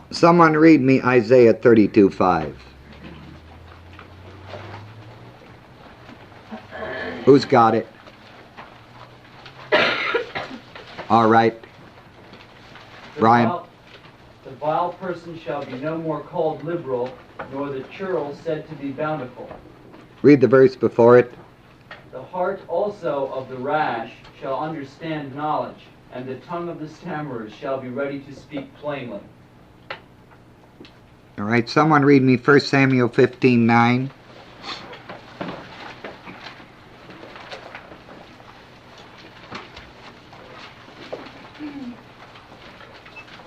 Someone read me Isaiah 32:5. Who's got it? All right. Brian. The vile person shall be no more called liberal, nor the churl said to be bountiful. Read the verse before it. The heart also of the rash shall understand knowledge, and the tongue of the stammerers shall be ready to speak plainly. All right, someone read me 1 Samuel 15:9.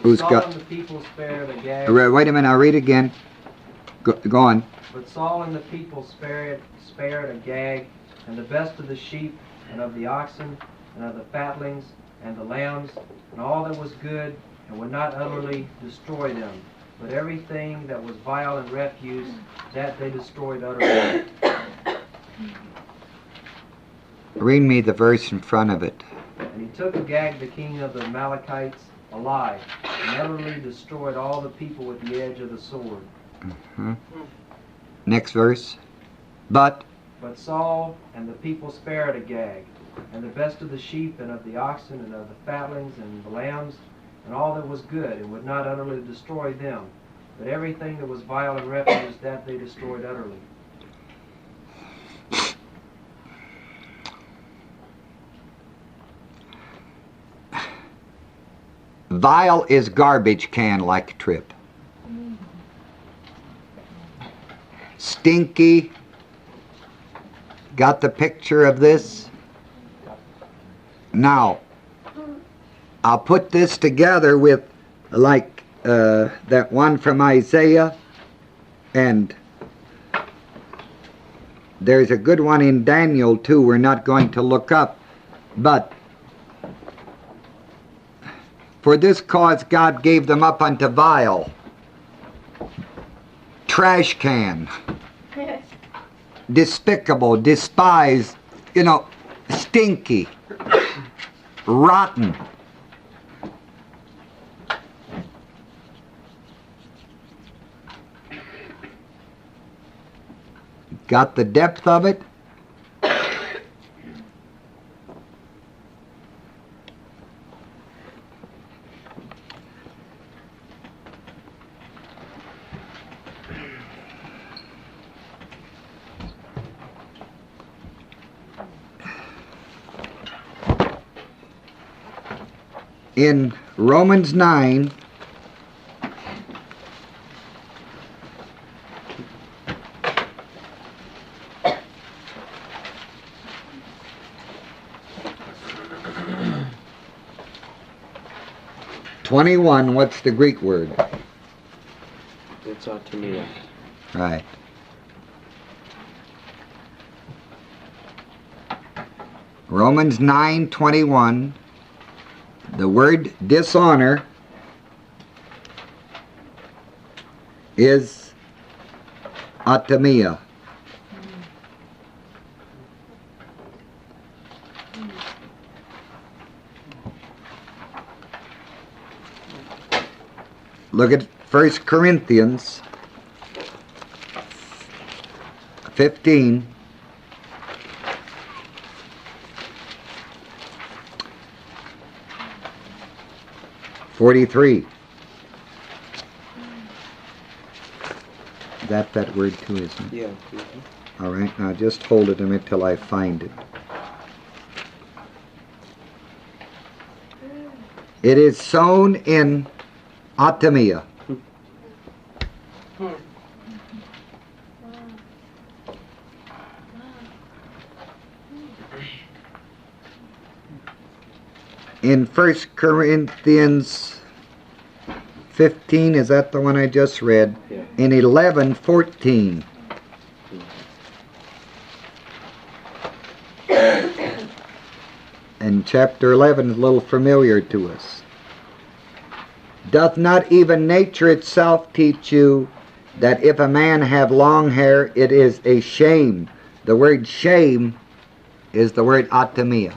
Who's Saul got? and the people spared Agag. Wait a minute, I'll read again. Go on. But Saul and the people spared Agag, and the best of the sheep, and of the oxen, and of the fatlings, and the lambs, and all that was good, and would not utterly destroy them. But everything that was vile and refuse, that they destroyed utterly. Read me the verse in front of it. And he took Agag, the king of the Amalekites, alive, and utterly destroyed all the people with the edge of the sword. Next verse. But Saul and the people spared Agag, and the best of the sheep, and of the oxen, and of the fatlings, and the lambs, and all that was good, and would not utterly destroy them. But everything that was vile and refuse, that they destroyed utterly. vile is garbage can like trip. Stinky. Got the picture of this? Now, I'll put this together with like that one from Isaiah, and there's a good one in Daniel too we're not going to look up. But for this cause God gave them up unto vile, trash can, despicable, despised, stinky, rotten. Got the depth of it? In Romans 9, (21), what's the Greek word? It's autonomia. Right. Romans 9:21. The word dishonor is atomia. Look at 1 Corinthians 15. (43). That word too, isn't it? Yeah. All right, now just hold it a minute till I find it. It is sown in atomia. In 1 Corinthians 15, is that the one I just read? Yeah. In 11:14. And chapter 11 is a little familiar to us. Doth not even nature itself teach you that if a man have long hair, it is a shame? The word shame is the word atomia.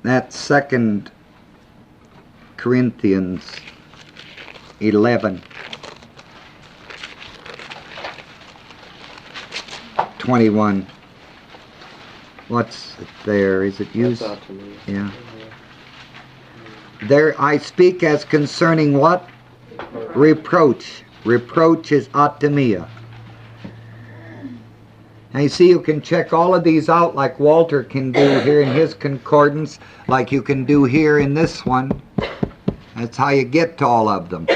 That's 2 Corinthians 11, 21. What's it there? Is it used? That's ought to me. Yeah. There I speak as concerning what? Reproach. Reproach is atomia. Now you see, you can check all of these out like Walter can do here in his concordance, like you can do here in this one. That's how you get to all of them.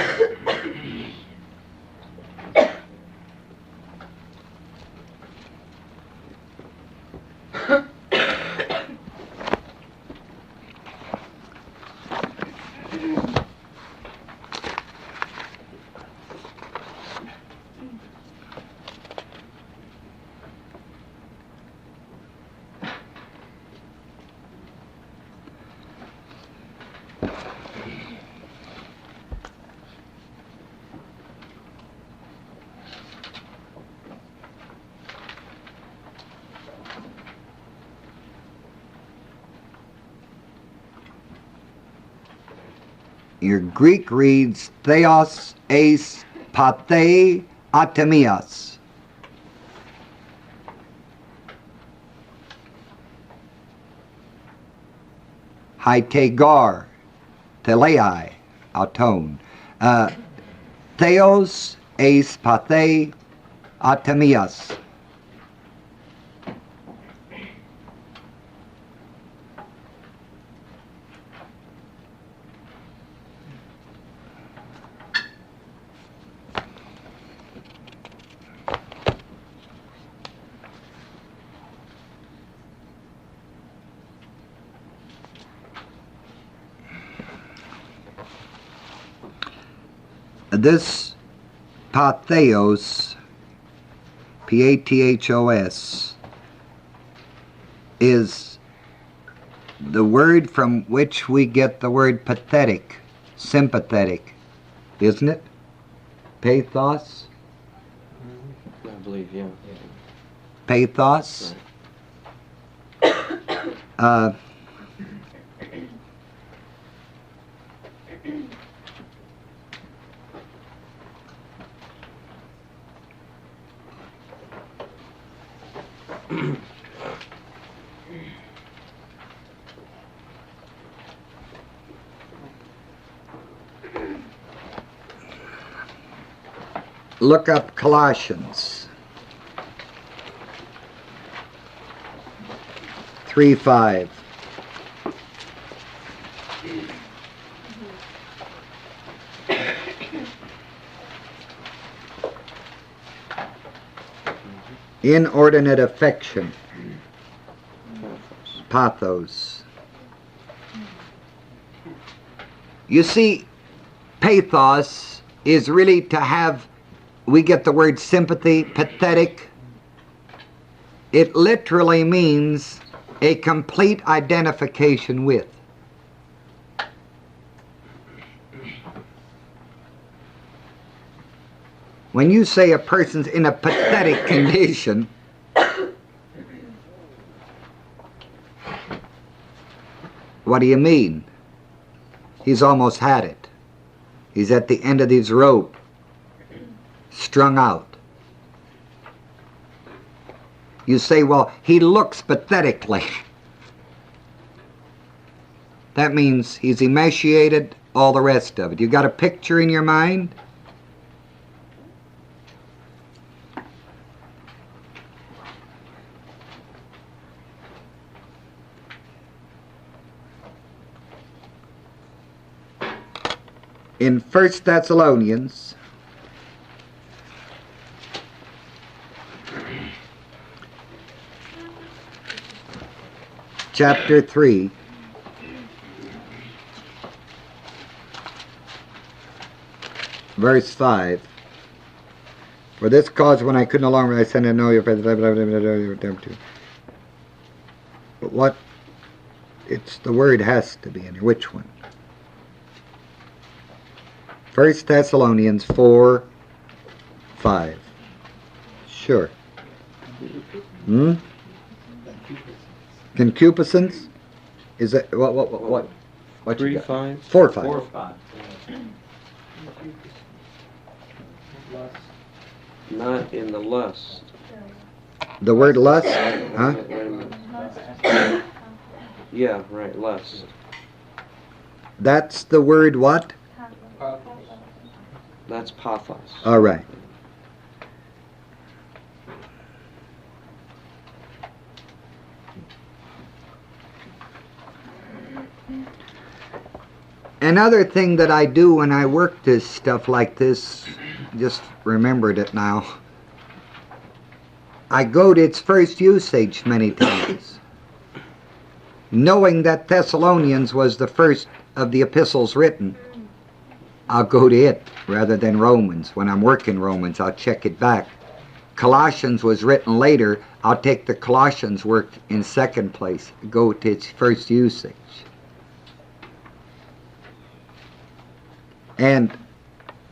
Your Greek reads theos eis pathe atemias. Haitegar, telei, auton. Theos eis pathe atemias. This patheos, P-A-T-H-O-S, is the word from which we get the word pathetic, sympathetic, isn't it? Pathos? I believe, yeah. Pathos? Look up Colossians 3:5. Inordinate affection, pathos. You see, pathos is really to have, we get the word sympathy, pathetic. It literally means a complete identification with. When you say a person's in a pathetic condition, what do you mean? He's almost had it. He's at the end of his rope, strung out. You say, well, he looks pathetically. That means he's emaciated, all the rest of it. You got a picture in your mind? In 1 Thessalonians chapter 3, verse 5. For this cause, when I could no longer, I sent to know your faith. But what? It's the word has to be in here. Which one? 1 Thessalonians 4:5. Sure. Concupiscence? Is it what you got? 3-5. 4-5. 4-5. Lust. Not in the lust. The word lust, huh? Wait a minute. Yeah, right, lust. That's the word what? That's pathos. All right. Another thing that I do when I work this stuff like this, just remembered it now, I go to its first usage many times. Knowing that Thessalonians was the first of the epistles written, I'll go to it rather than Romans. When I'm working Romans, I'll check it back. Colossians was written later, I'll take the Colossians work in second place, go to its first usage. And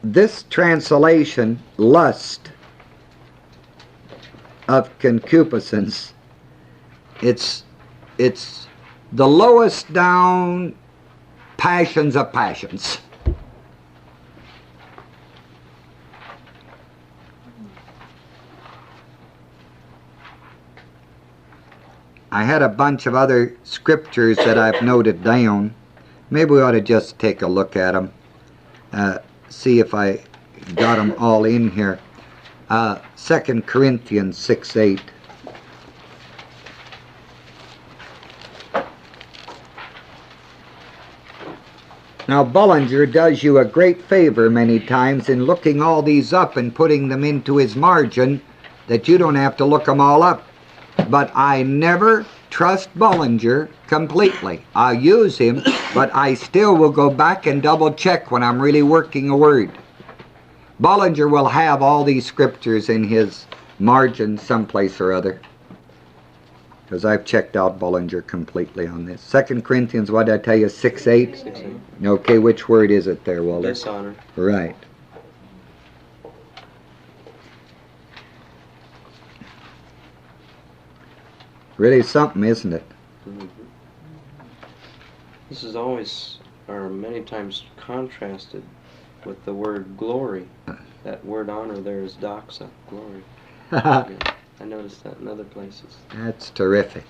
this translation, lust of concupiscence, it's the lowest down passions of passions. I had a bunch of other scriptures that I've noted down. Maybe we ought to just take a look at them. See if I got them all in here. 2 Corinthians 6:8. Now Bullinger does you a great favor many times in looking all these up and putting them into his margin, that you don't have to look them all up. But I never trust Bullinger completely. I'll use him, but I still will go back and double check when I'm really working a word. Bullinger will have all these scriptures in his margin someplace or other, because I've checked out Bullinger completely on this. 2 Corinthians, what did I tell you, 6:8? 6-8. Okay, which word is it there, Walter? Dishonor. Right. Really something, isn't it? Mhm. This is always, or many times, contrasted with the word glory. That word honor there is doxa, glory. Yeah, I noticed that in other places. That's terrific.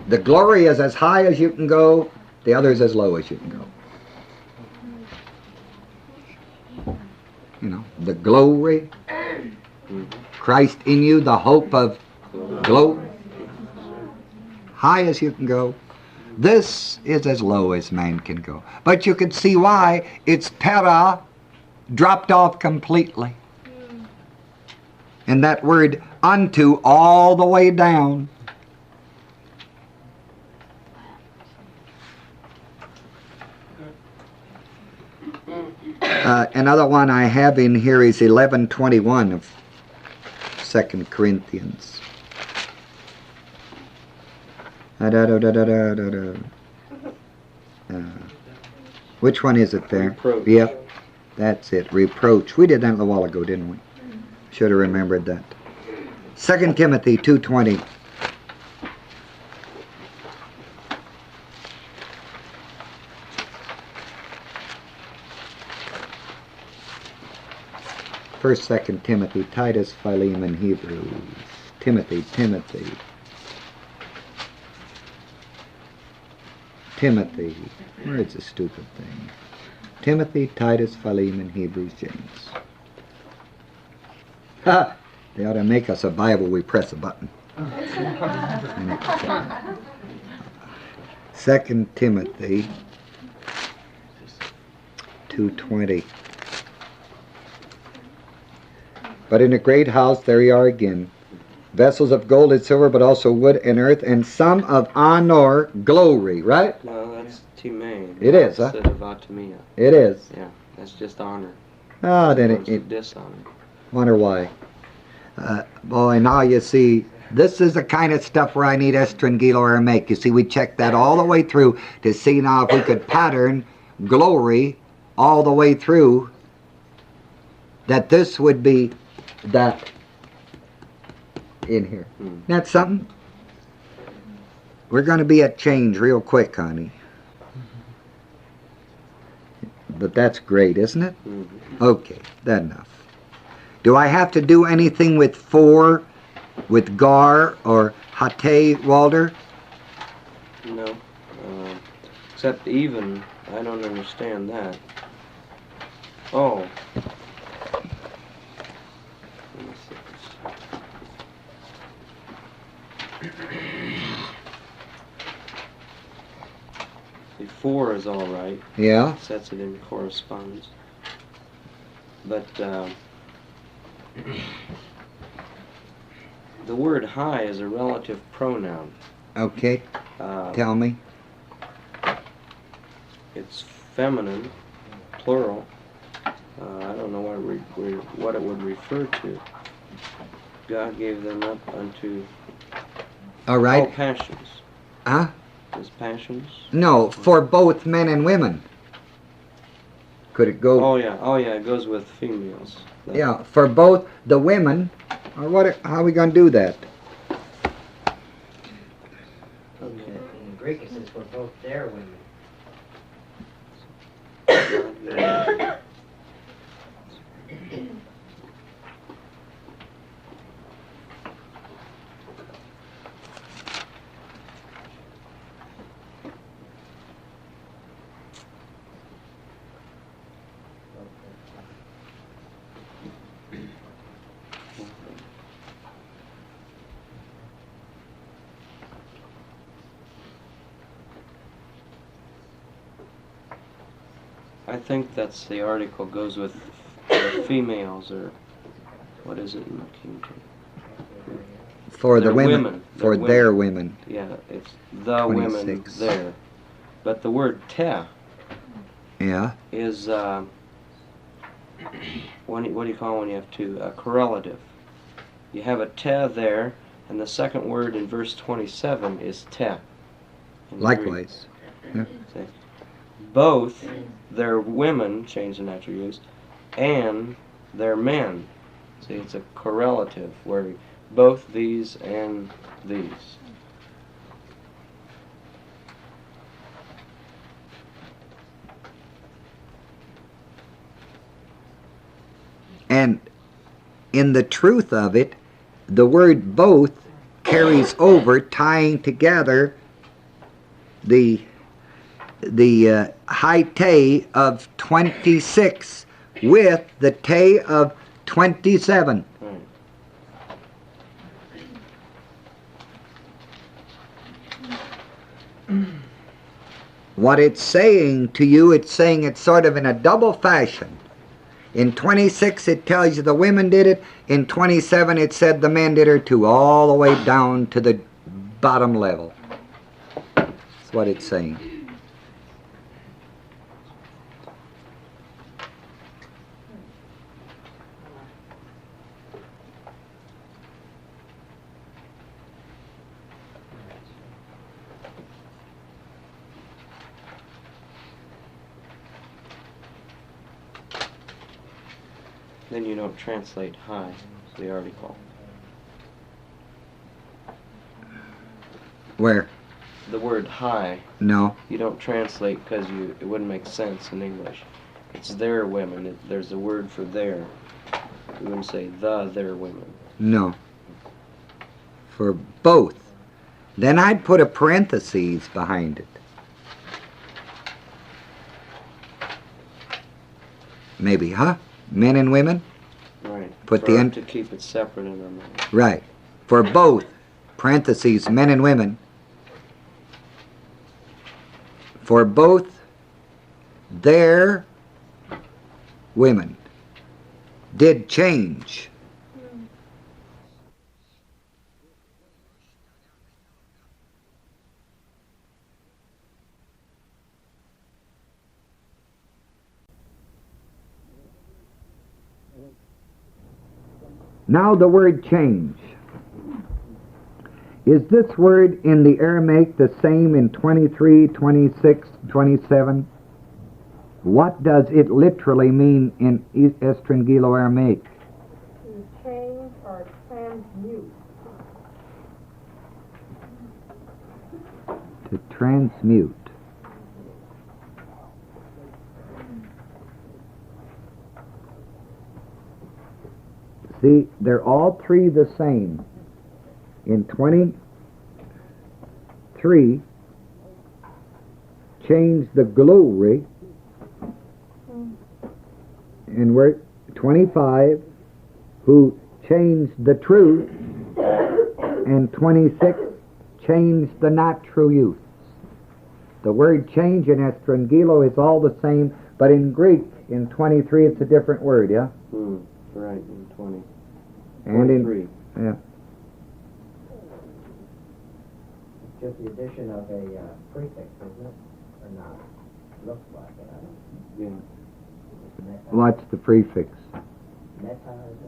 The glory is as high as you can go, the other is as low as you can go. You know, the glory, Christ in you, the hope of glory, high as you can go. This is as low as man can go. But you can see why it's para dropped off completely. And that word unto all the way down. Another one I have in here is 11:21 of 2 Corinthians. Which one is it there? Reproach. Yep, that's it. Reproach. We did that a little while ago, didn't we? Should have remembered that. 2 Timothy 2:20. First, 2 Timothy, Titus, Philemon, Hebrews. Timothy. Where is the stupid thing? Timothy, Titus, Philemon, Hebrews, James. Ha! They ought to make us a Bible, we press a button. 2 Timothy 2:20. But in a great house there ye are again, vessels of gold and silver, but also wood and earth, and some of honor, glory, right? No, that's timei. It is, huh? Instead of atomia. It is. Yeah, that's just honor. Oh, then Opposed to it dishonor. wonder why. Boy, now you see, this is the kind of stuff where I need Estrangelo or make. You see, we checked that all the way through to see now if we could pattern glory all the way through, that this would be that in here. That's something. We're going to be at change real quick, honey. But that's great, isn't it? Mm-hmm. Okay, that enough. Do I have to do anything with for, with gar, or hate, Walter? No. Except even, I don't understand that. Oh. Let me see this. See, for is all right. Yeah. Sets it in correspondence. But the word high is a relative pronoun. Okay, tell me. It's feminine, plural. I don't know what it would refer to. God gave them up unto All right. all passions. Huh? His passions? No, for both men and women. Could it go? Oh yeah, it goes with females. Yeah, for both the women. Or what? How are we going to do that? In Greek it says for both their women. I think that's the article goes with the females, or what is it in the King James? For the They're women. women. For They're their women. Yeah, it's the women 26. there. But the word te Yeah. is what do you call it when you have two? A correlative. You have a te there, and the second word in verse 27 is te. in Greek. Likewise. Yeah. See? Both their women, change the natural use, and their men. See, it's a correlative where both these and these. And in the truth of it, the word both carries over, tying together the high te of 26 with the te of 27. Right. What it's saying to you, it's saying it sort of in a double fashion. In 26 it tells you the women did it. In 27 it said the men did it too, all the way down to the bottom level. That's what it's saying. Then you don't translate high, the article. Where? The word high, No. you don't translate because it wouldn't make sense in English. It's their women. There's a word for their. You wouldn't say their women. No. For both. Then I'd put a parenthesis behind it. Maybe, huh? Men and women? Right. Put for the us end. to keep it separate in our mind. Right. For both, parentheses, men and women. For both their women did change. Now the word change. Is this word in the Aramaic the same in 23, 26, 27? What does it literally mean in Estrangelo-Aramaic? To change or transmute. To transmute. See, they're all three the same. In 23, change the glory. And we're 25, who changed the truth. And 26, changed the natural use. The word change in estrangelo is all the same, but in Greek, in 23, it's a different word, yeah? Right, in 20. And 23. Yeah. Just the addition of a prefix, isn't it? Or not? Looks like it. I don't Yeah. Meta. What's the prefix? Meta,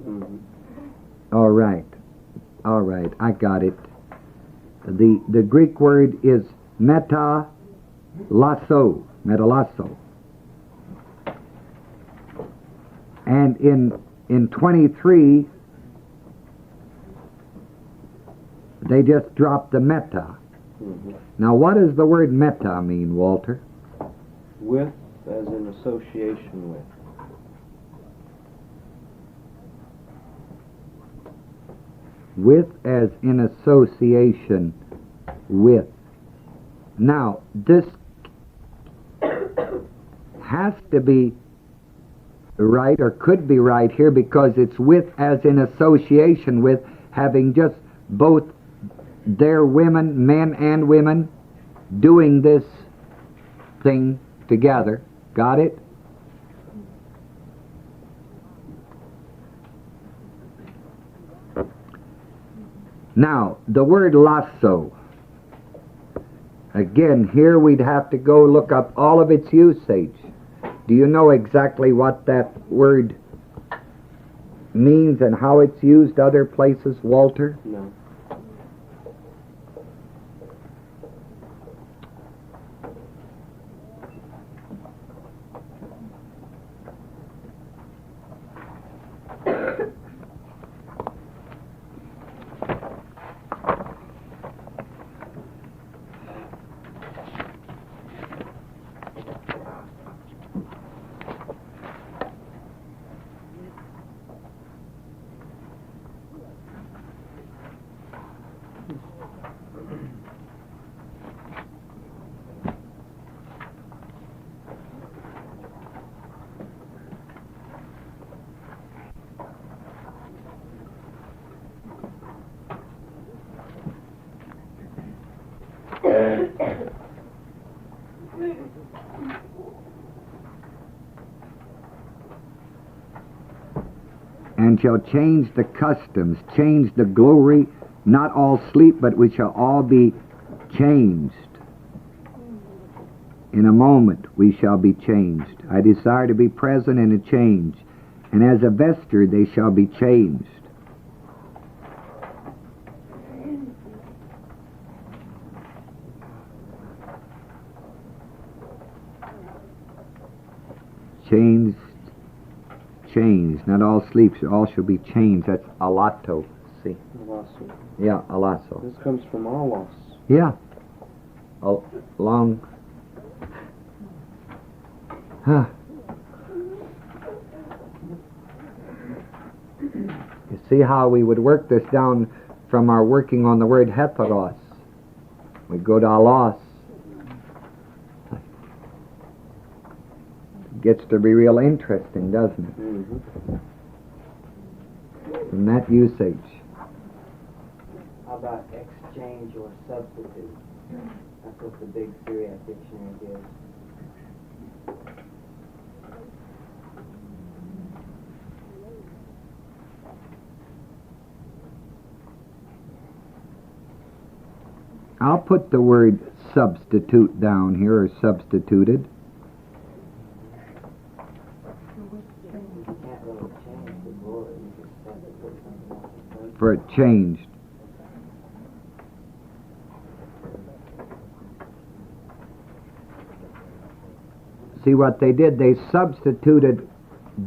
isn't it? Mm-hmm. All right. All right, I got it. The Greek word is metalasso. Metalasso. And in 23, they just dropped the meta. Mm-hmm. Now, what does the word meta mean, Walter? With, as in association with. With as in association with. Now, this has to be right, or could be right here, because it's with as in association with, having just both their women, men and women, doing this thing together. Got it? Now, the word lasso. Again, here we'd have to go look up all of its usage. Do you know exactly what that word means and how it's used other places, Walter? No. And shall change the customs, change the glory, not all sleep, but we shall all be changed. In a moment we shall be changed. I desire to be present in a change, and as a vesture they shall be changed. Changed, changed. Not all sleeps, all shall be changed. That's alato. See? Alasso. Yeah, alasso. This comes from alos. Yeah. Long. Huh. You see how we would work this down from our working on the word heteros. We go to alos. Gets to be real interesting, doesn't it? Mm-hmm. From that usage. How about exchange or substitute? That's what the big Syriac dictionary gives. I'll put the word substitute down here, or substituted. You can't really change the glory. You just have to put something else in place. For it changed. See what they did? They substituted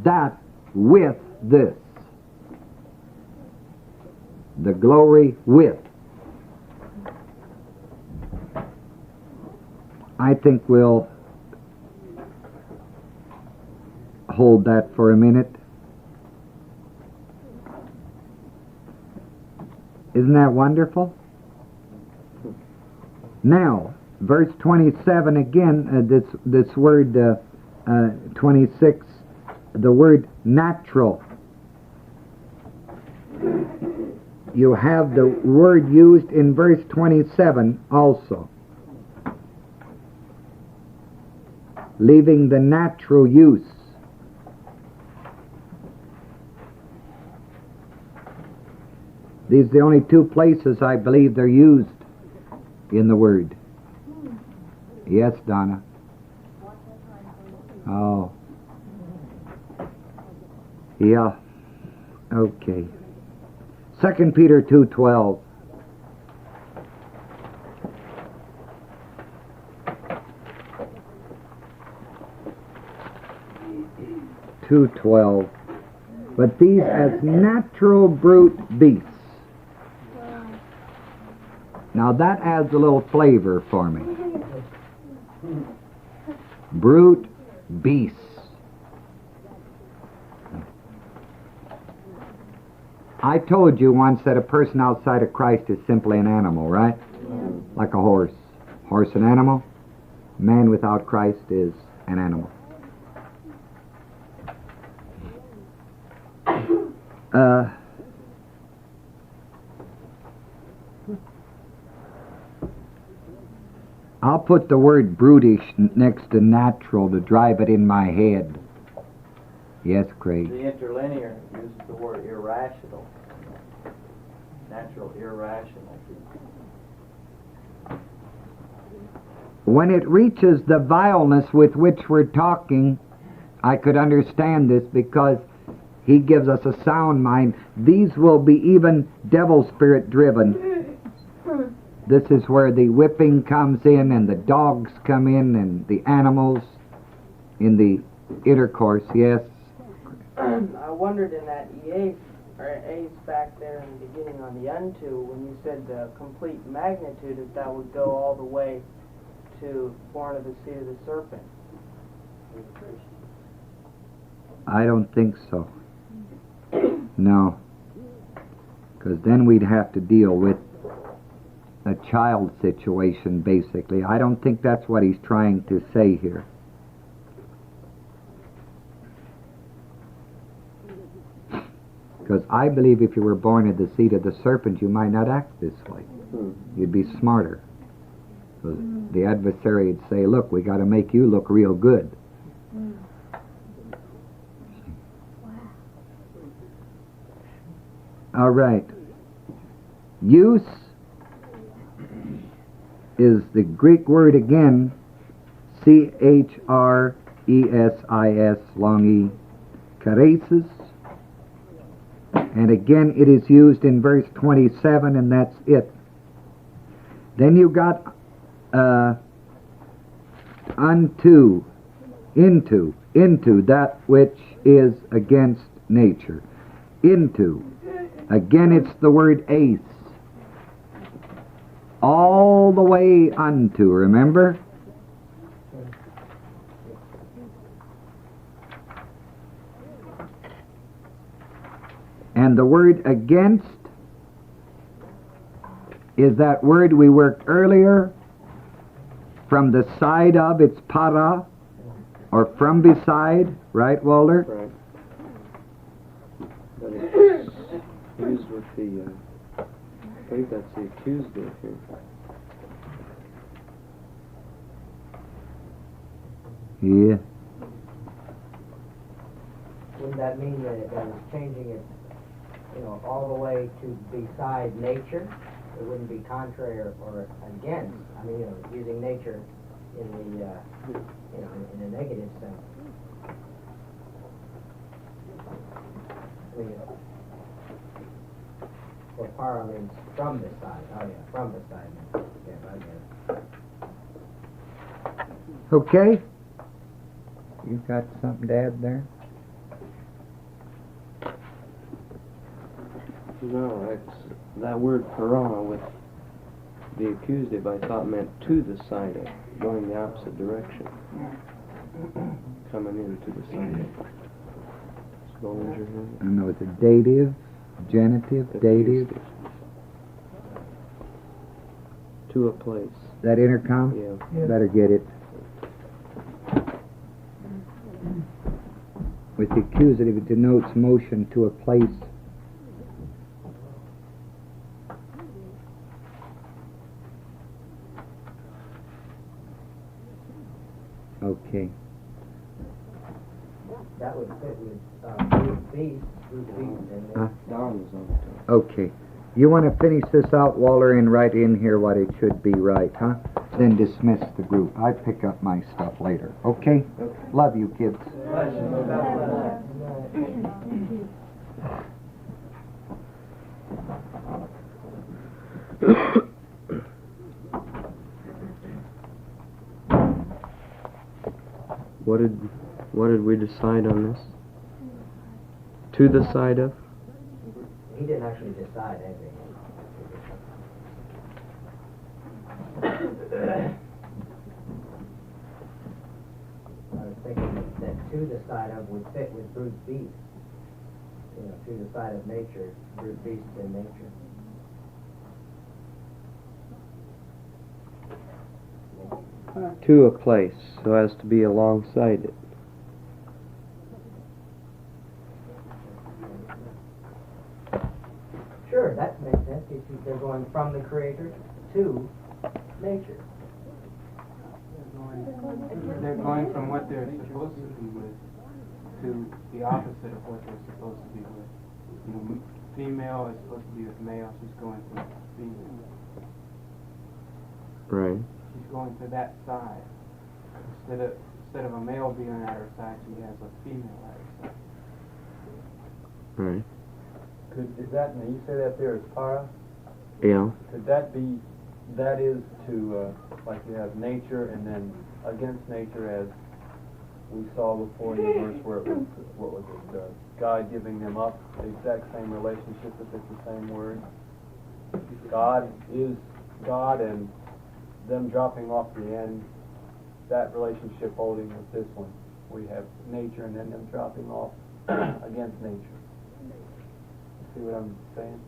that with this. The glory with. I think we'll hold that for a minute. Isn't that wonderful? Now, verse 27 again, this word 26, the word natural. You have the word used in verse 27 also. Leaving the natural use. These are the only two places I believe they're used in the word. Yes, Donna. Oh. Yeah. Okay. 2 Peter 2:12. But these as natural brute beasts. Now that adds a little flavor for me. Brute beasts. I told you once that a person outside of Christ is simply an animal, right? Like a horse. Horse an animal. Man without Christ is an animal. I'll put the word brutish next to natural to drive it in my head. Yes, Craig. The interlinear uses the word irrational. Natural, irrational. When it reaches the vileness with which we're talking, I could understand this because he gives us a sound mind. These will be even devil spirit driven. This is where the whipping comes in and the dogs come in and the animals in the intercourse, yes. I wondered in that EA, or A's back there in the beginning on the unto, when you said the complete magnitude, if that would go all the way to born of the seed of the serpent. I don't think so. No. Because then we'd have to deal with a child situation, basically. I don't think that's what he's trying to say here. Because I believe if you were born of the seed of the serpent, you might not act this way. You'd be smarter. So the adversary would say, look, we got to make you look real good. All right. Use is the Greek word again, C-H-R-E-S-I-S, long E, charesis. And again, it is used in verse 27, and that's it. Then you got unto, into that which is against nature. Into. Again, it's the word ace. All the way unto, remember? And the word against is that word we worked earlier. From the side of, it's para, or from beside, right, Walter? Right. That is used with the, I believe that's the accusative here. Yeah. Wouldn't that mean that it's changing it, all the way to beside nature? It wouldn't be contrary or against. I mean, using nature in the, in a negative sense. Well, para means from beside. Oh yeah, from beside. Yeah, I get it. Okay. You got something to add there? No, it's that word para with the accusative I thought meant to the side of, going the opposite direction. Coming into the side of. Bollinger here. I don't know, it's a dative, genitive, dative. Accusative. To a place. That intercom? Yeah. Better get it. With the accusative, it denotes motion to a place. Okay. That would fit with Bruce Beast and Huh? Don is on the top. Okay. You want to finish this out, Waller, and write in here what it should be, right, huh? Then dismiss the group. I pick up my stuff later. Okay? Love you, kids. What did we decide on this? To the side of? he didn't actually decide anything. I was thinking that to the side of would fit with brute beast. You know, to the side of nature, brute beast in nature. To a place, so as to be alongside it. Sure, that makes sense. They're going from the Creator to nature. They're going from what they're supposed to be with to the opposite of what they're supposed to be with. You know, female is supposed to be with male. She's going to female. Right. She's going to that side. Instead of a male being at her side, she has a female at her side. Right. Is that, now you say that there is para? Yeah. Could that be, that is to, like you have nature and then against nature, as we saw before in the verse where it was, what was it, God giving them up, the exact same relationship if it's the same word. God is God and them dropping off the end, that relationship holding with this one. We have nature and then them dropping off against nature. See what I'm saying?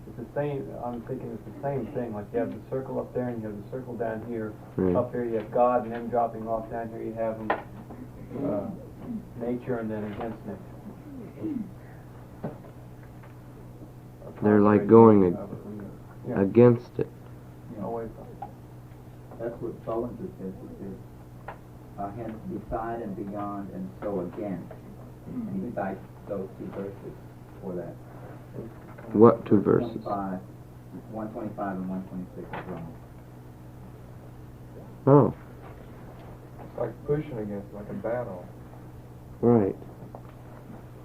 It's the same, I'm thinking it's the same thing, like you have the circle up there and you have the circle down here. Right. Up here you have God and them dropping off, down here you have them, nature and then against nature. They're like going Yeah. against it. Away from it. That's what Bollinger says. He says, hence beside and beyond and so again. And he cites those two verses for that. What two verses? 125 and 126 of Romans. Oh, It's like pushing against, like a battle. right.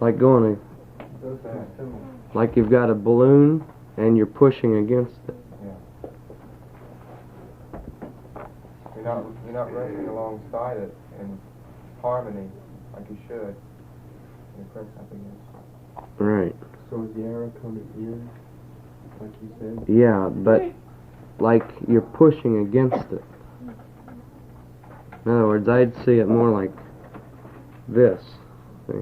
Like going, Those are similar. like you've got a balloon and you're pushing against it. You're not resting alongside it in harmony like you should. You're pressing up against it. Right. So is the arrow coming in, like you said? Yeah, but like you're pushing against it. In other words, I'd see it more like this. See?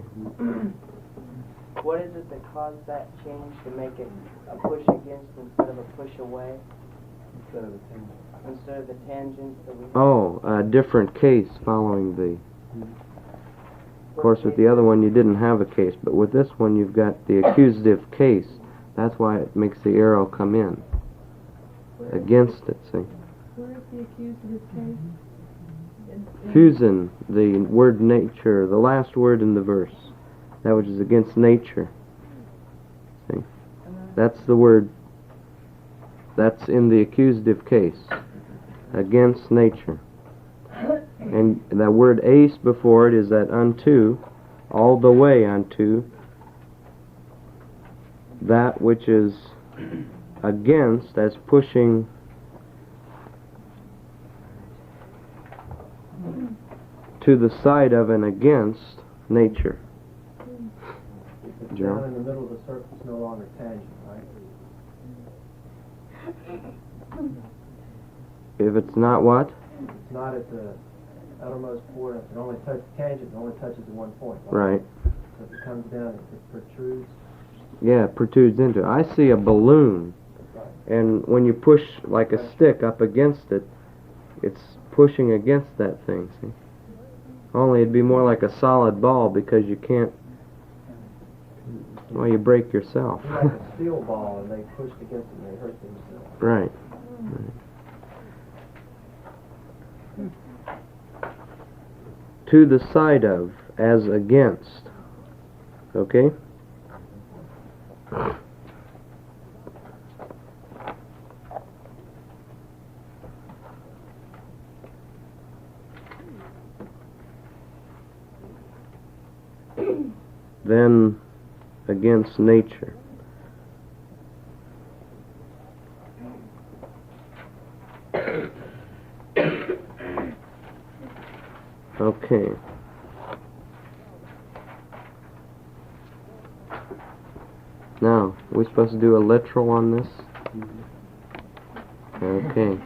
What is it that caused that change to make it a push against instead of a push away? Instead of the tangent. Instead of the tangent that we... Oh, a different case following the... Of course, with the other one you didn't have a case, but with this one you've got the accusative case. That's why it makes the arrow come in. Against it, see? Where is the accusative case? Fusin, the word nature, the last word in the verse. That which is against nature. See? That's the word. That's in the accusative case. Against nature. And that word ace before it is that unto, all the way unto, that which is against, as pushing to the side of and against nature. Down in the middle of the circle is no longer tangent, right? If it's not what? It's not at the outermost point. It only touches tangent. It only touches at one point. Right. So if it comes down, it protrudes. Yeah, it protrudes into it. I see a balloon, and when you push like a stick up against it, it's pushing against that thing, see? Only it'd be more like a solid ball because you can't, well, you break yourself. It's like a steel ball, and they pushed against it and they hurt themselves. Right. To the side of, as against. Okay? Then against nature. Okay. Now, are we supposed to do a literal on this? Okay.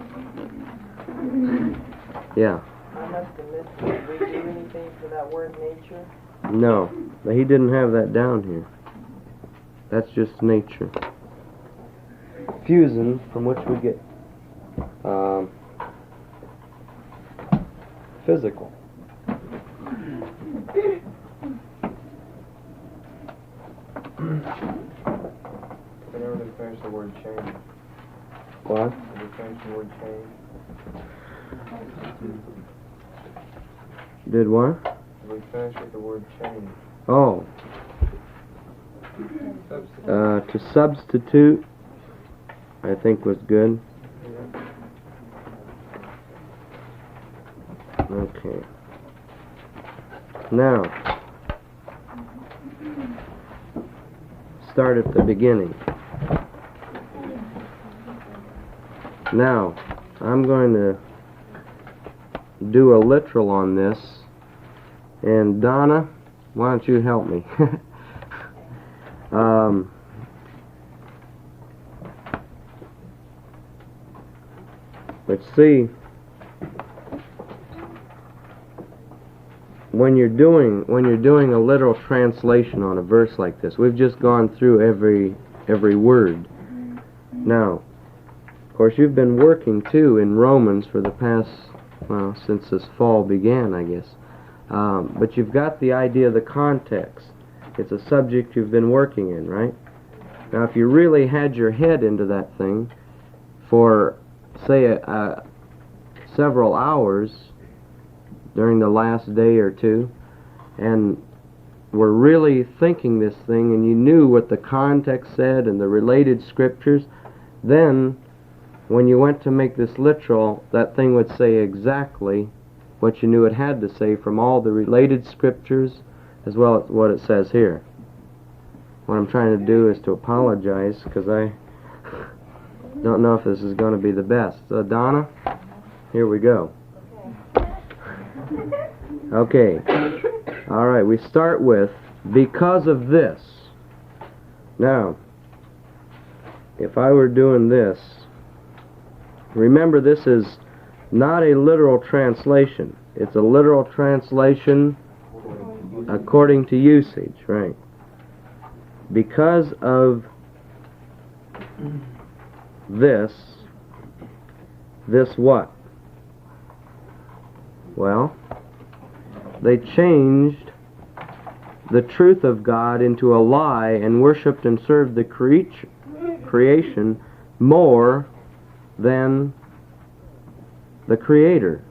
Yeah. I must have missed it. Did we do anything for that word nature? No, he didn't have that down here. That's just nature. Fusion, from which we get physical. Whenever they finish the word change. What? Did they finish the word change? Did what? Did we finish with the word change? Oh. To substitute, I think was good. Okay. Now, start at the beginning. Now, I'm going to do a literal on this, and Donna, why don't you help me? Let's see. When you're doing a literal translation on a verse like this, we've just gone through every word. Now, of course, you've been working too in Romans for the past, well, since this fall began, I guess. But you've got the idea of the context. It's a subject you've been working in, right? Now, if you really had your head into that thing for, say, several hours during the last day or two, and were really thinking this thing, and you knew what the context said and the related scriptures, then when you went to make this literal, that thing would say exactly what you knew it had to say from all the related scriptures as well as what it says here. What I'm trying to do is to apologize because I don't know if this is going to be the best. Donna, here we go. Okay. All right, we start with because of this. Now, if I were doing this, remember this is not a literal translation. It's a literal translation according to usage, right? Because of this what? Well, they changed the truth of God into a lie and worshipped and served the creation more than the Creator,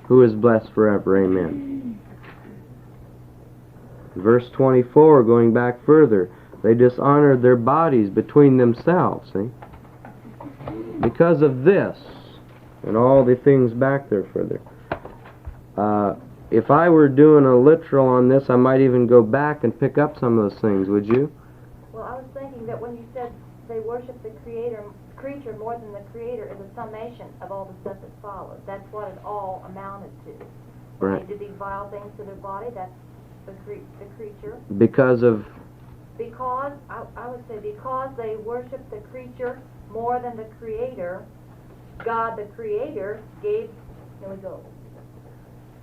who is blessed forever. Amen. Verse 24, going back further, they dishonored their bodies between themselves, see? Because of this, and all the things back there further. If I were doing a literal on this, I might even go back and pick up some of those things, would you? Well, I was thinking that when you said they worship the creature more than the Creator is a summation of all the stuff that follows. That's what it all amounted to. When Right. they did these vile things to their body, that's the creature. Because of... Because, I would say because they worship the creature more than the Creator, God the Creator gave, here we go.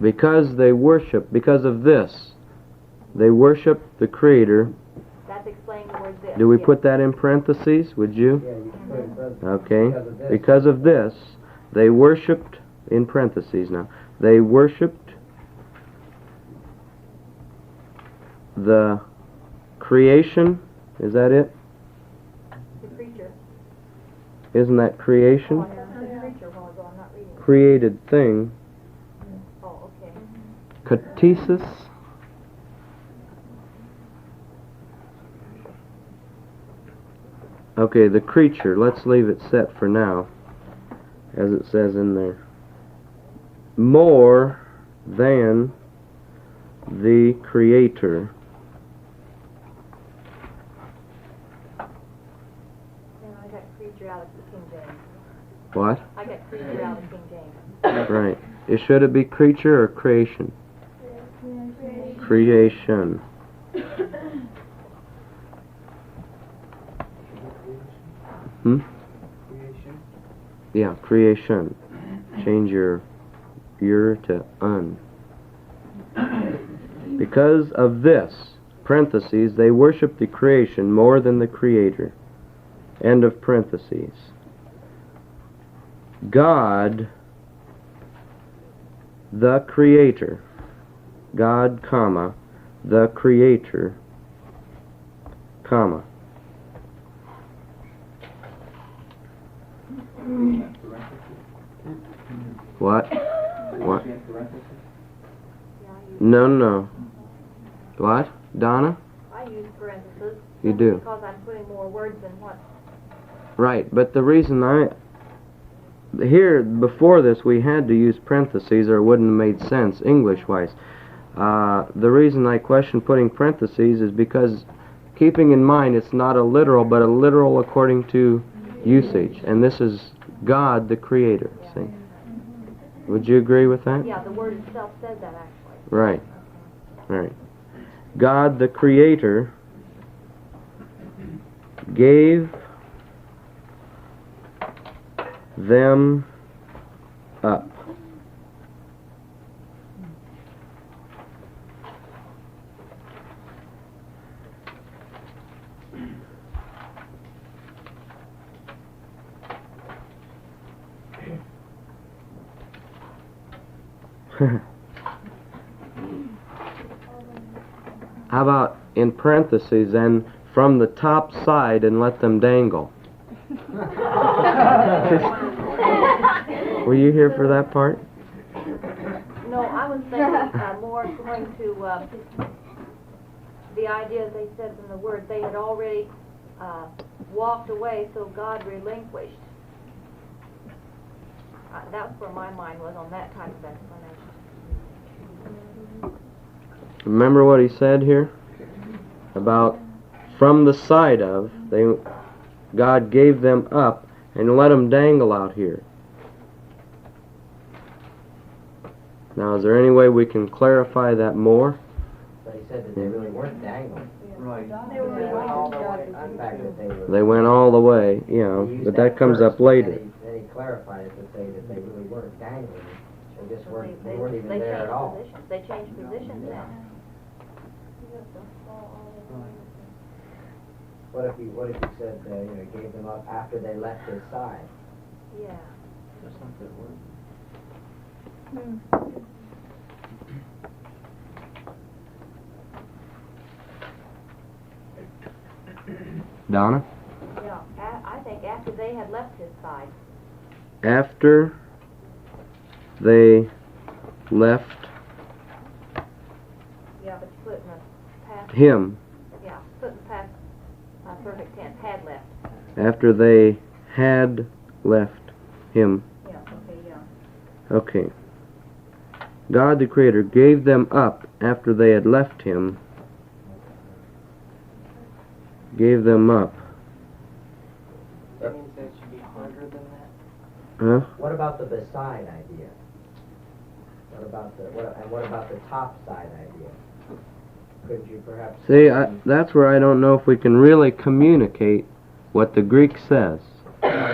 Because they worship, because of this, they worship the Creator. That's explaining the word this. Do we yes. put that in parentheses, would you? Yeah, you can put it in present. Okay. Because of this, they worshipped, in parentheses now, they worshipped the creation. Is that it? The creature. Isn't that creation? Oh, yeah, the creature, well, ago, I'm not reading it. Created thing. Oh, okay. Katesis. Okay, the creature. Let's leave it set for now, as it says in there. More than the Creator. And I got creature out of the King James. What? I got creature out of King James. Right. Should it be creature or creation? Creation. Hmm? Creation. Yeah, creation. Change your to un. Because of this, parentheses, they worship the creation more than the Creator. End of parentheses. God, the Creator. God, comma, the Creator, comma. What? What? No. What? Donna? I use parentheses. You simply do. Because I'm putting more words than what. Right, but the reason here, before this, we had to use parentheses or it wouldn't have made sense English-wise. The reason I question putting parentheses is because, keeping in mind, it's not a literal, but a literal according to usage. And this is God, the Creator. See? Would you agree with that? Yeah, the word itself said that actually. Right. Right. God, the Creator, gave them up. How about in parentheses and from the top side and let them dangle? Were you here for that part? No, I was thinking more going to the idea they said in the word they had already walked away, so God relinquished. That's where my mind was on that type of explanation. Remember what he said here? About from the side of, God gave them up and let them dangle out here. Now, is there any way we can clarify that more? But he said that they really weren't dangling. Right. They went all the way. In fact, that They went all the way, you know, but that comes up later. Then he clarified it to say that they really weren't dangling. They just weren't, They weren't even they there changed at all. positions. They changed positions now. What if he said, gave them up after they left his side? Yeah. That's not good word. Donna? Yeah, I think after they had left his side. After they left Yeah, but you put in the past. him, Yeah, put in the past perfect tense. Had left. after they had left him. Yeah. Okay. Yeah. Okay. God the Creator gave them up after they had left him. Gave them up. That means that it should be harder than that. Huh? What about the beside idea? What about the top side idea? Could you perhaps... See, that's where I don't know if we can really communicate what the Greek says.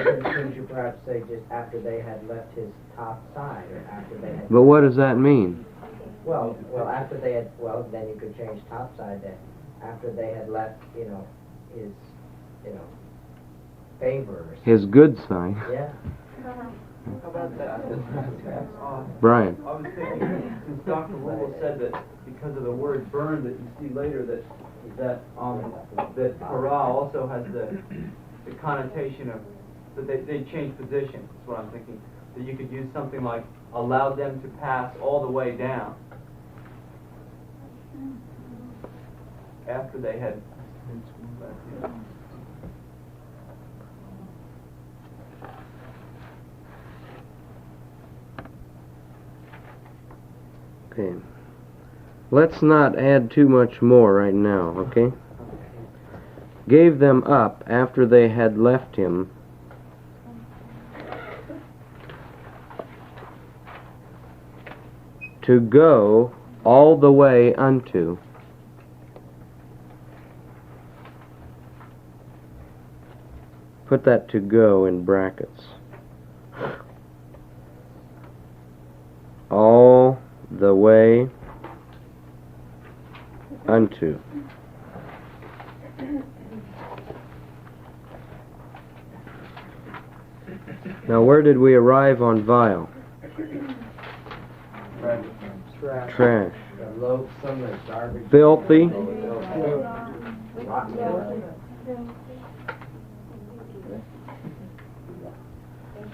Couldn't you perhaps say just after they had left his top side, or after they had... But what does that mean? Well, after they had, then you could change top side that after they had left, his, favor or something. His good side. Yeah. How about that? Brian. I was thinking, since Dr. Rule said that because of the word burn that you see later, that para also has the connotation of that they change position. That's what I'm thinking. That you could use something like allow them to pass all the way down after they had. Okay. Let's not add too much more right now, okay? Gave them up after they had left him. To go all the way unto. Put that to go in brackets. All the way unto. Now where did we arrive on vile? Trash. Loathsome, the garbage. Filthy.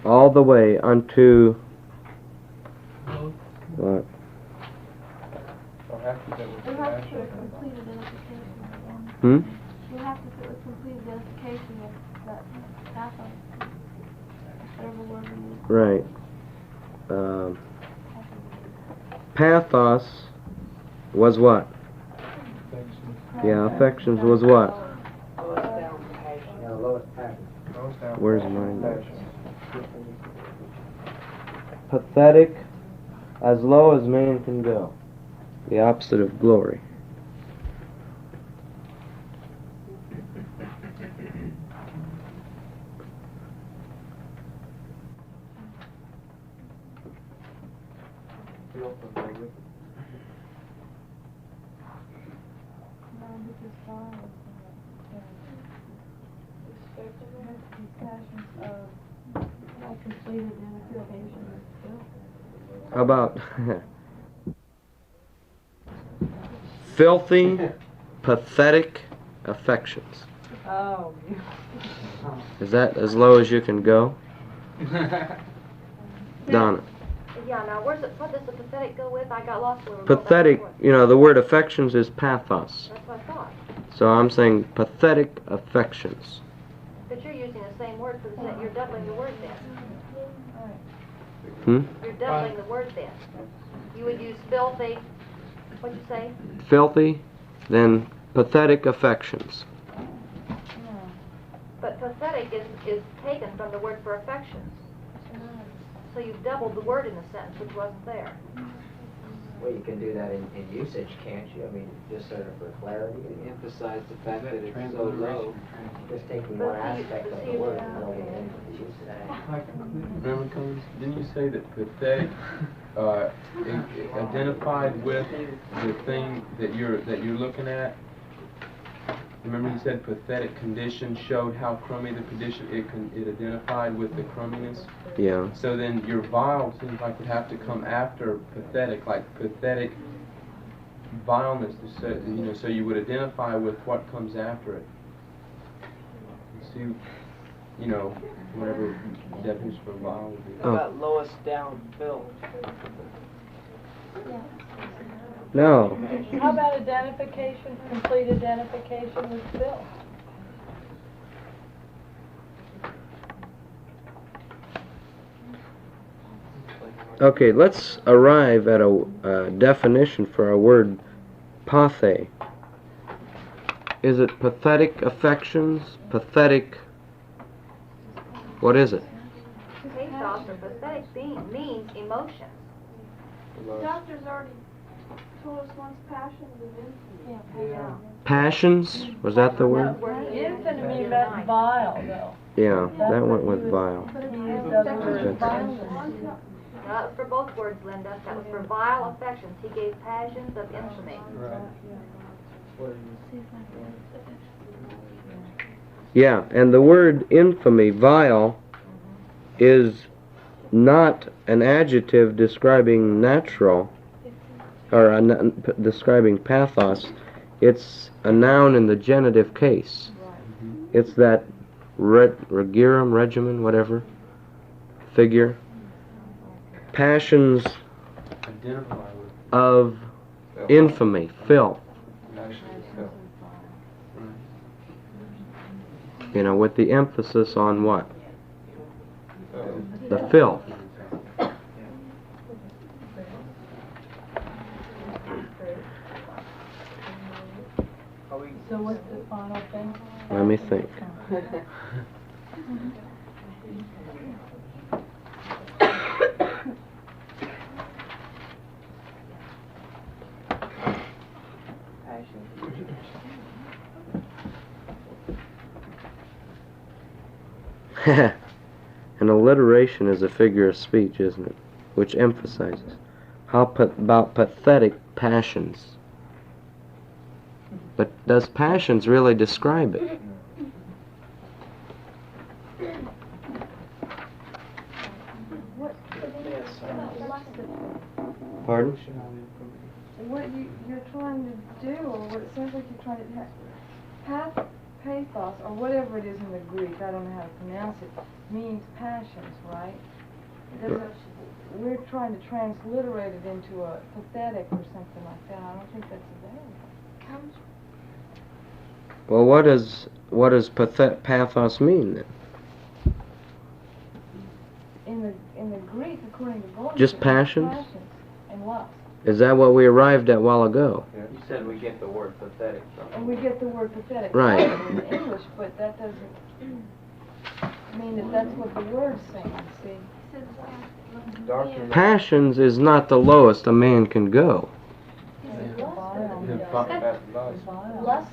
All the way unto what? We'll have to put complete identification. Hmm? We'll have to put complete identification of that pathos. Whatever word we use. Right. Pathos was what? Yeah, affections was what? Lowest passion. Where's mine? Pathetic, as low as man can go. The opposite of glory. How about filthy, pathetic affections? Oh. Is that as low as you can go? Donna. Yeah, now what does the pathetic go with? I got lost when we were Pathetic, the word affections is pathos. That's what I thought. So I'm saying pathetic affections. But you're using the same word for the same. You're doubling the word then. You're doubling the word then. You would use filthy. What'd you say? Filthy, then pathetic affections. But pathetic is taken from the word for affections. So you've doubled the word in the sentence, which wasn't there. Well, you can do that in usage, can't you? I mean, just sort of for clarity. Emphasize the fact that it's so low. Just taking one aspect of the word and rolling it into usage. Remember, Combs, didn't you say that pathetic identified with the thing that you're looking at? Remember you said pathetic condition showed how crummy the condition, it identified with the crumminess? Yeah. So then your vile seems like would have to come after pathetic, like pathetic vileness, so you would identify with what comes after it. See, whatever definition for vile would be. How about lowest down filth? No. How about identification, complete identification with filth? Okay, let's arrive at a definition for our word pathe. Is it pathetic affections? Pathetic... What is it? Pathos or pathetic means emotions. The doctor's already told us once passions is infinite. Passions? Was that the word? Infinite means vile, though. Yeah, that went with vile. But it's violence. That was for both words, Linda. That was for vile affections. He gave passions of infamy. Yeah, and the word infamy, vile, is not an adjective describing natural, or describing pathos. It's a noun in the genitive case. It's that regimen, whatever, figure. Passions Identify with of infamy, filth. You know, with the emphasis on what? The filth. So what's the final thing? Let me think. An alliteration is a figure of speech, isn't it? Which emphasizes. How about pathetic passions? But does passions really describe it? Pardon? What you're trying to do, or what it sounds like you're trying to pathos, or whatever it is in the Greek, I don't know how to pronounce it, means passions, right? It doesn't, we're trying to transliterate it into a pathetic or something like that. I don't think that's available. Well, what does pathos mean then? In the Greek, according to Gordon, Just passions? Passions and lust. Is that what we arrived at a while ago? You said we get the word pathetic from And we get the word pathetic Right. in English, but that doesn't mean that that's what the word's saying, see? Passions is not the lowest a man can go. Lust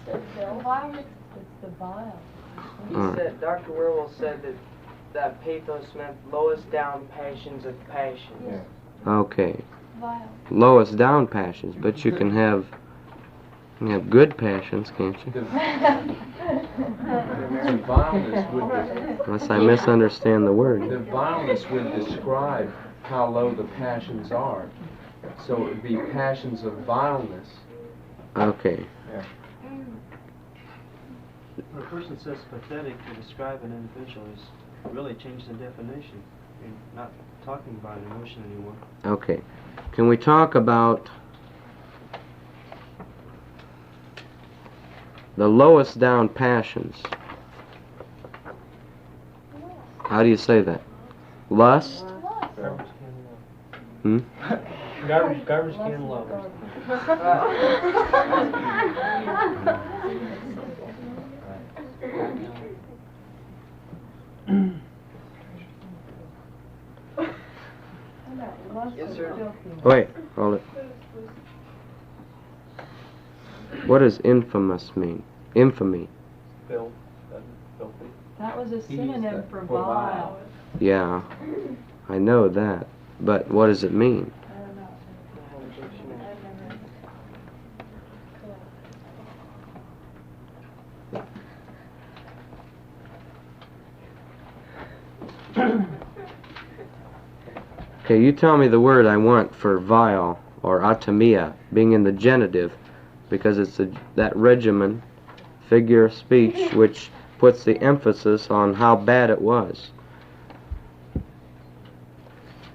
is violence. It's the vile. He said, Dr. Werwell said that pathos meant lowest down passions of passions. Yes. Okay. Vile. Lowest down passions, but you can have good passions, can't you? the vileness would Unless I misunderstand the word. the vileness would describe how low the passions are. So it would be passions of vileness. Okay. When a person says pathetic to describe an individual is really changing the definition. You're not talking about an emotion anymore. Okay. Can we talk about the lowest down passions? How do you say that? Lust? Hmm? Garbage can lovers. Yes, sir. Wait, hold it. What does infamous mean? Infamy. Filthy. That was a synonym for vile. Yeah, I know that. But what does it mean? Okay, you tell me the word I want for vile or atomia, being in the genitive, because it's that regimen, figure of speech, which puts the emphasis on how bad it was.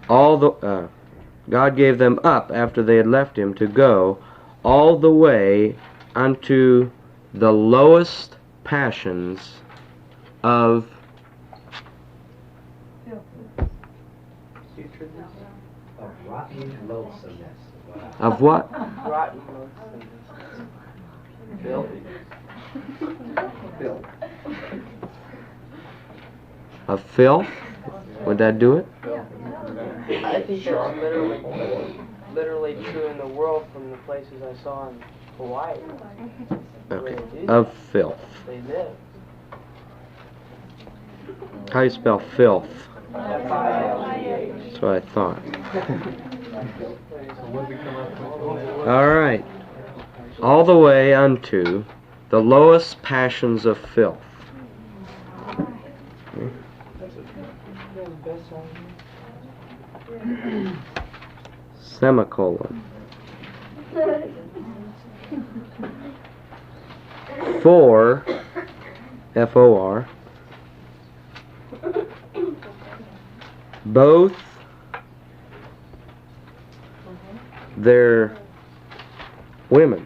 God gave them up after they had left him to go all the way unto the lowest passions of Rotten loathsomeness. of what? Rotten loathsomeness. Filthy. Filth. Of filth? Would that do it? I think that's literally true in the world from the places I saw in Hawaii. Okay. Of filth. They live. How do you spell filth? That's what I thought. All right. All the way unto the lowest passions of filth. Semicolon. For, F-O-R, both their women.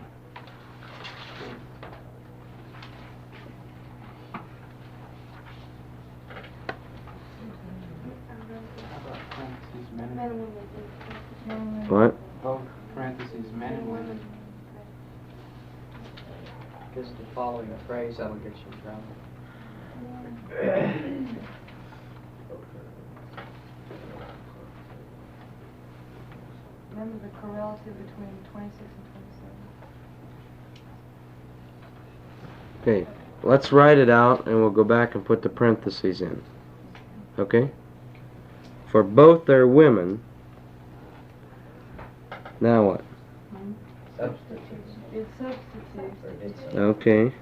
What? Both parentheses, men and women. Just the following phrase that'll get you in trouble. Remember the correlative between 26 and 27? Okay, let's write it out and we'll go back and put the parentheses in. Okay? For both their women. Now what? Substitutes. It substitutes. Or did so. Okay.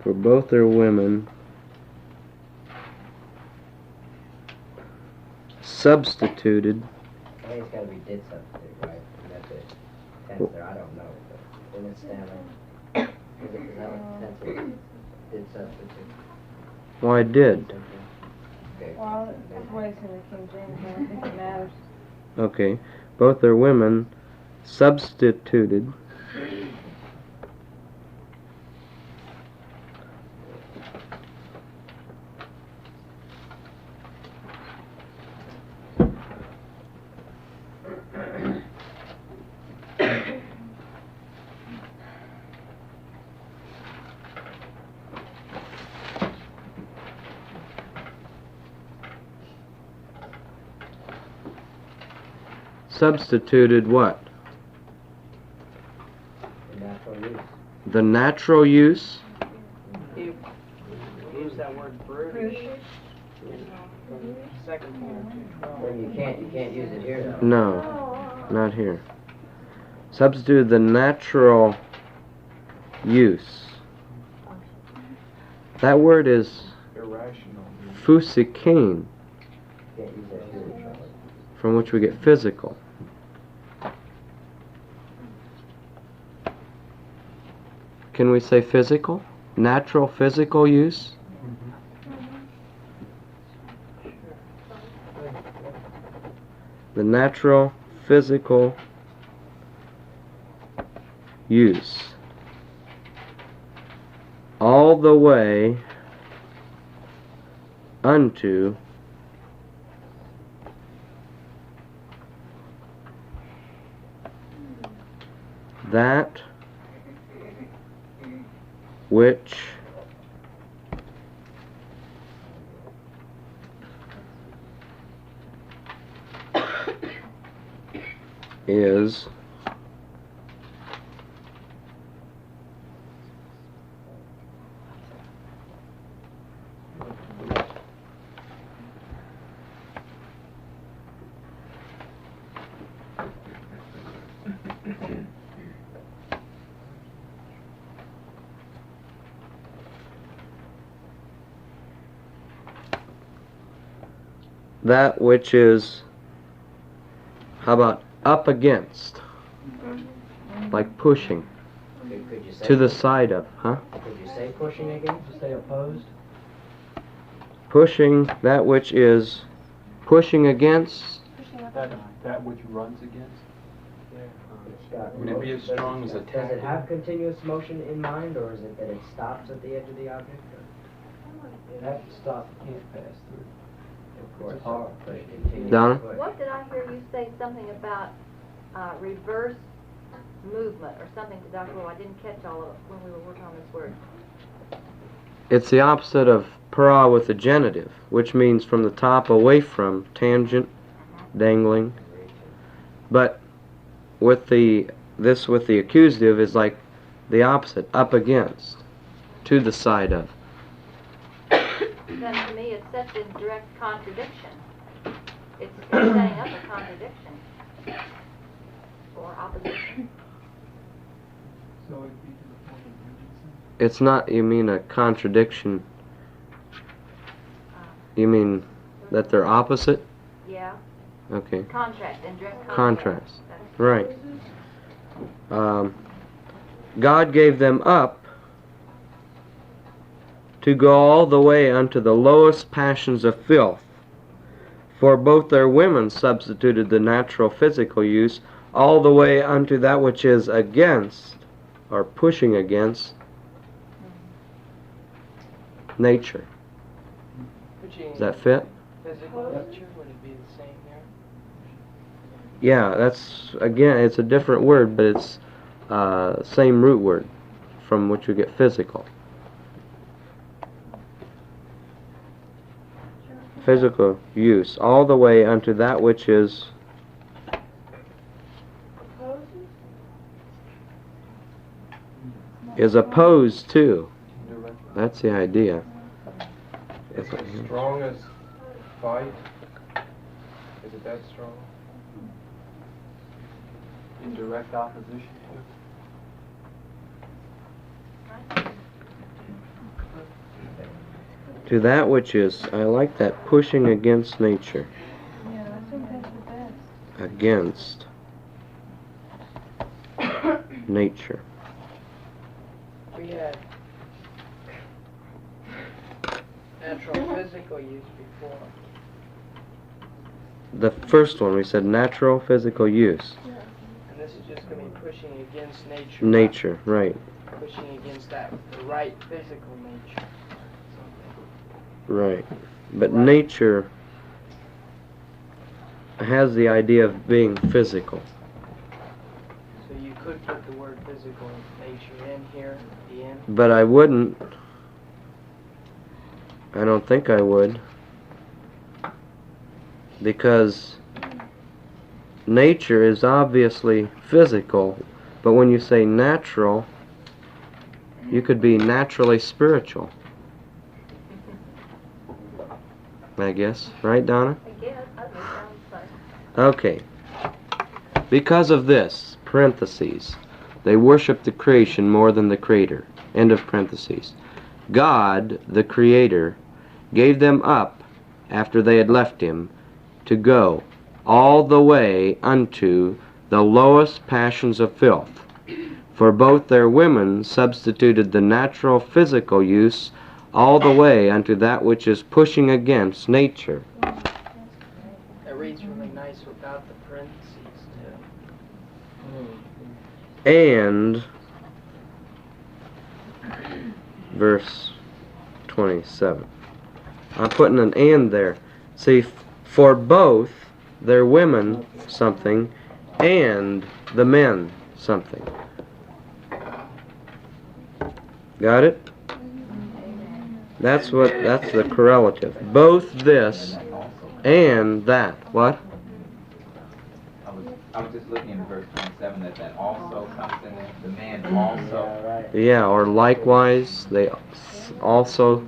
For both their women. Substituted. I think it's got to be did substitute, right? That's it. Tense there, I don't know. But in its Stanley. Is that what tense is? Did substitute. Why did? Okay. Well, that's why it's in the King James. I don't think it matters. Okay. Both their women substituted. Substituted what? The natural use. The natural use. You use that word brutish. Second form. Well, you can't use it here though. No, not here. Substituted the natural use. That word is Irrational. physikane, Can't use that here. from which we get physical. Can we say physical? Natural physical use? The natural physical use. All the way unto that which is that which is, how about up against? Like pushing. Could you say To the side of, huh? Could you say pushing again? Just say opposed? Pushing, that which is pushing against. That which runs against? Would it be as strong as Does attacking? it have continuous motion in mind, or is it that it stops at the edge of the object? That stop can't pass through. Of course. It's hard. But it continues Donna? to push. What did I hear you say something about reverse movement or something to Dr. Will? I didn't catch all of it when we were working on this word. It's the opposite of para with the genitive, which means from the top away from, tangent, dangling. But with the, this with the accusative is like the opposite, up against. to the side of. Then to me, it's such a direct contradiction. It's setting up a contradiction or opposition. So it'd be to the point of urgency? It's not, you mean, a contradiction. You mean that they're opposite? Yeah. Okay. Contrast and direct Contrast. Right. God gave them up to go all the way unto the lowest passions of filth. For both their women substituted the natural physical use all the way unto that which is against, or pushing against, nature. Does that fit? Physical nature, would it be the same here? Yeah, that's, again, it's a different word, but it's same root word from which we get physical. Physical use, all the way unto that which is opposed to. That's the idea. Is it strong as fight? Is it that strong? In direct opposition To that which is, I like that, pushing against nature. Yeah, I think that's the best. Against nature. We had natural physical use before. The first one, we said natural physical use. And this is just going to be pushing against nature. Nature, right. Pushing against that, the right physical nature. Right. But nature has the idea of being physical. So you could put the word physical nature in here at the end. But I wouldn't. I don't think I would. Because nature is obviously physical, but when you say natural, you could be naturally spiritual. I guess. Right, Donna? I guess, that sounds like. Okay. Because of this, parentheses, they worship the creation more than the Creator. End of parentheses. God, the Creator, gave them up after they had left Him to go all the way unto the lowest passions of filth. For both their women substituted the natural physical use all the way unto that which is pushing against nature. It reads really nice without the parentheses too. And verse 27. I'm putting an and there. See, for both their women something and the men something. Got it? That's the correlative. Both this and that. What? I was just looking at verse 27 that also comes in there. The man also. Yeah, or likewise, they also,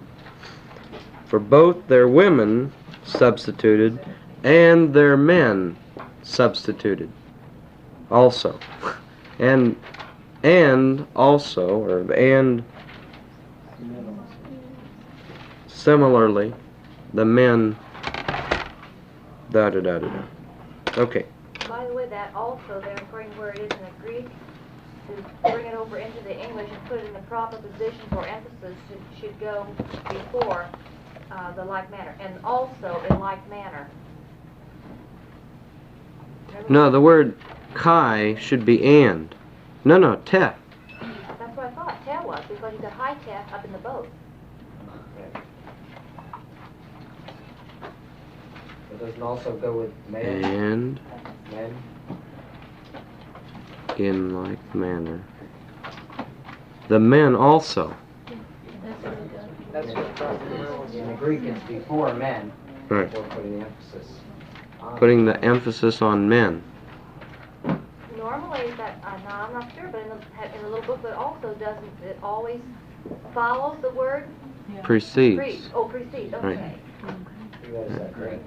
for both their women substituted and their men substituted also. And also, or and similarly, the men da-da-da-da-da. Okay. By the way, that also, there, according to where it is in the Greek, to bring it over into the English and put it in the proper position for emphasis should go before the like manner, and also in like manner. No, the word kai should be and. No, te. That's what I thought, te was, because you got high te up in the boat. It doesn't also go with man. And Men. in like manner. The men also. That's what Dr. Merrill In the Greek, it's before men. Right. We're putting the emphasis on. Putting the emphasis on men. Normally, that, no, I'm not sure, but in the little booklet also doesn't, it always follows the word? Precedes. Precedes, okay. Right.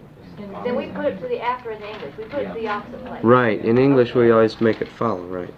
Then we put it to the after in the English. We put it to the opposite place. Right. In English, we always make it follow, right?